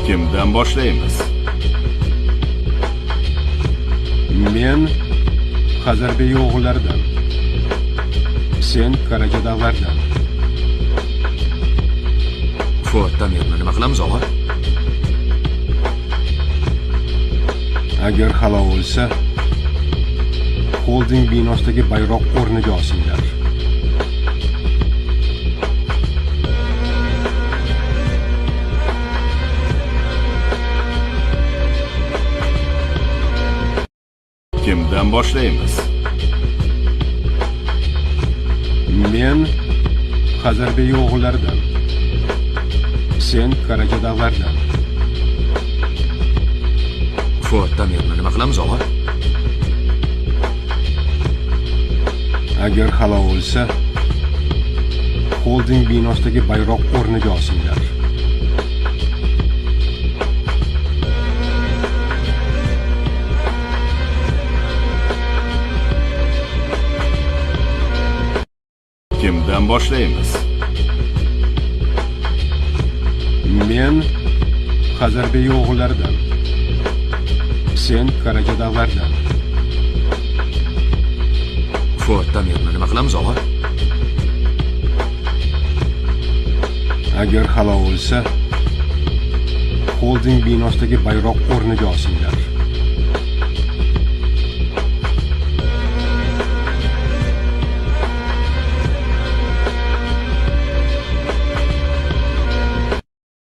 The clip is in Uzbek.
Kimdan boshlaymiz? Men Xazarbek o'g'illaridan. Sen Qarajadag'lardan. Fuatdan meni nima qilamiz, og'a? Agar halol bo'lsa, holding binosidagi bayroq o'rniga osinglar. Kimdan boshlaymiz? Men Xazarbek o'g'illaridan. Sen Qarajadag'lardan. Fuatdan meni nima qilamiz, og'a? Agar halol bo'lsa, holding binosidagi bayroq o'rniga osinglar. Kimdan boshlaymiz? Men Xazarbek o'g'illaridan. Sen Qarajadag'lardan. Fuatdan meni nima qilamiz, og'a? Agar halol bo'lsa, holding binosidagi bayroq o'rniga osinglar.